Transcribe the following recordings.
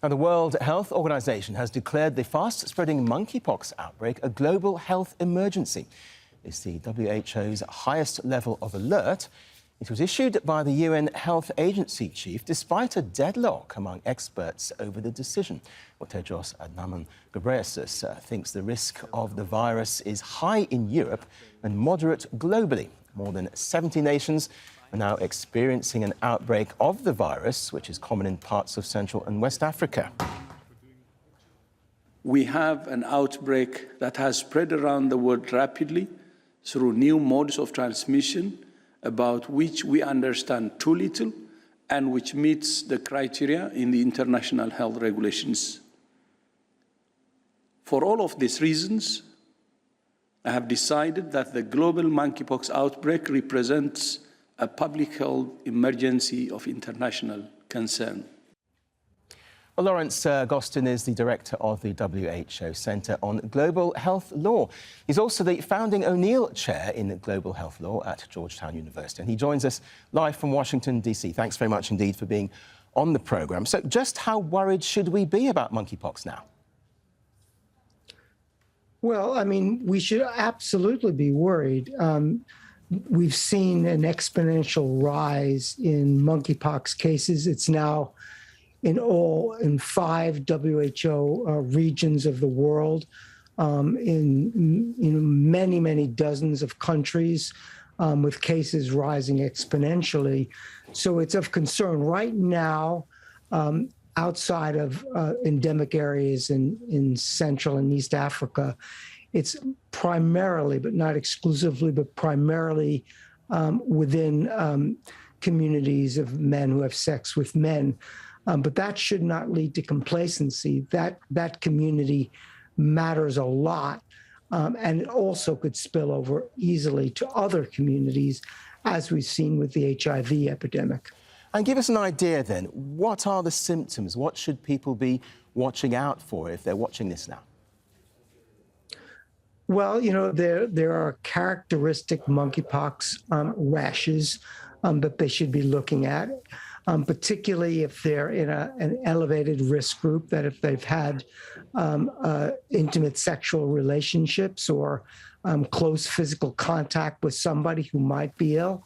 Now, the World Health Organization has declared the fast-spreading monkeypox outbreak a global health emergency. It's the WHO's highest level of alert. It was issued by the UN Health Agency chief despite a deadlock among experts over the decision. Well, Tedros Adhanom Ghebreyesus thinks the risk of the virus is high in Europe and moderate globally. More than 70 nations are now experiencing an outbreak of the virus, which is common in parts of Central and West Africa. We have an outbreak that has spread around the world rapidly through new modes of transmission, about which we understand too little and which meets the criteria in the international health regulations. For all of these reasons, I have decided that the global monkeypox outbreak represents a public health emergency of international concern. Well, Lawrence Gostin is the director of the WHO Centre on Global Health Law. He's also the founding O'Neill Chair in Global Health Law at Georgetown University, and he joins us live from Washington, D.C. Thanks very much indeed for being on the programme. So just how worried should we be about monkeypox now? Well, I mean, we should absolutely be worried. We've seen an exponential rise in monkeypox cases. It's now in 5 WHO regions of the world, in many dozens of countries, with cases rising exponentially. So it's of concern right now. Outside of endemic areas in Central and East Africa, it's primarily, but not exclusively, but primarily within communities of men who have sex with men. But that should not lead to complacency. That community matters a lot, and it also could spill over easily to other communities, as we've seen with the HIV epidemic. And give us an idea then, what are the symptoms? What should people be watching out for if they're watching this now? Well, there are characteristic monkeypox rashes that they should be looking at, particularly if they're in an elevated risk group, that if they've had intimate sexual relationships or close physical contact with somebody who might be ill.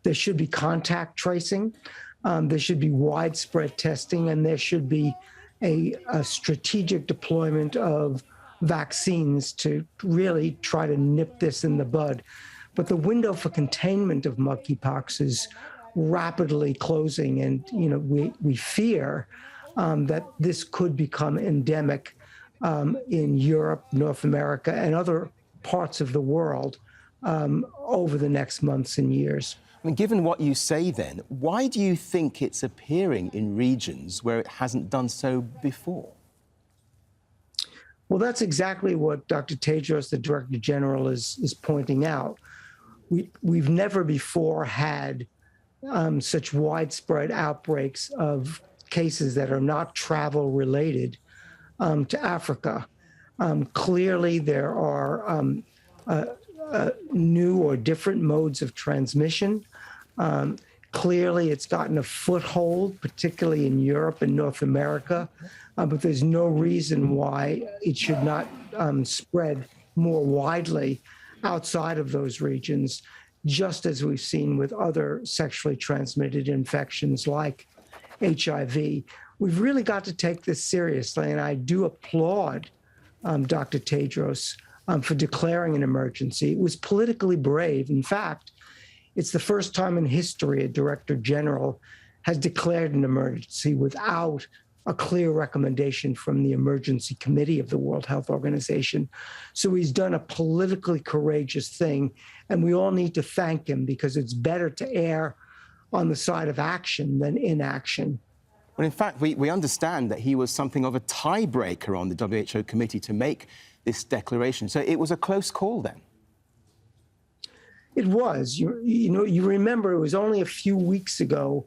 There should be contact tracing, there should be widespread testing, and there should be a strategic deployment of vaccines to really try to nip this in the bud. But the window for containment of monkeypox is rapidly closing, and we fear that this could become endemic in Europe, North America, and other parts of the world over the next months and years. I mean, given what you say then, why do you think it's appearing in regions where it hasn't done so before? Well, that's exactly what Dr. Tedros, the Director General, is pointing out. We've never before had such widespread outbreaks of cases that are not travel related to Africa. Clearly, there are new or different modes of transmission. Clearly, it's gotten a foothold, particularly in Europe and North America, but there's no reason why it should not spread more widely outside of those regions, just as we've seen with other sexually transmitted infections like HIV. We've really got to take this seriously, and I do applaud Dr. Tedros for declaring an emergency. It was politically brave. In fact, it's the first time in history a Director General has declared an emergency without a clear recommendation from the Emergency Committee of the World Health Organization. So he's done a politically courageous thing, and we all need to thank him, because it's better to err on the side of action than inaction. Well, in fact, we understand that he was something of a tiebreaker on the WHO committee to make this declaration. So it was a close call then. It was. You remember it was only a few weeks ago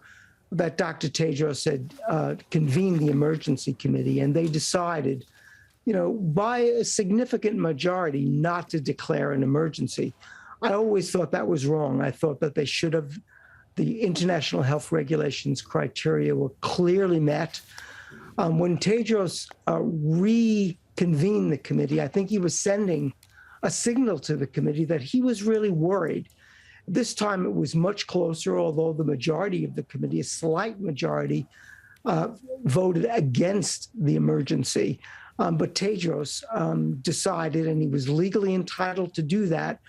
that Dr. Tedros had convened the emergency committee, and they decided, by a significant majority, not to declare an emergency. I always thought that was wrong. I thought that they should have, the international health regulations criteria were clearly met. When Tedros reconvened the committee, I think he was sending a signal to the committee that he was really worried. This time it was much closer, although the majority of the committee, a slight majority, voted against the emergency. But Tedros decided, and he was legally entitled to do that,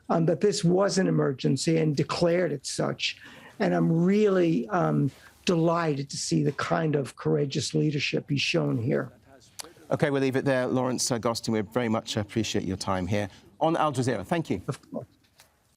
that this was an emergency and declared it such. And I'm really delighted to see the kind of courageous leadership he's shown here. OK, we'll leave it there. Lawrence Gostin, we very much appreciate your time here on Al Jazeera. Thank you. Of course.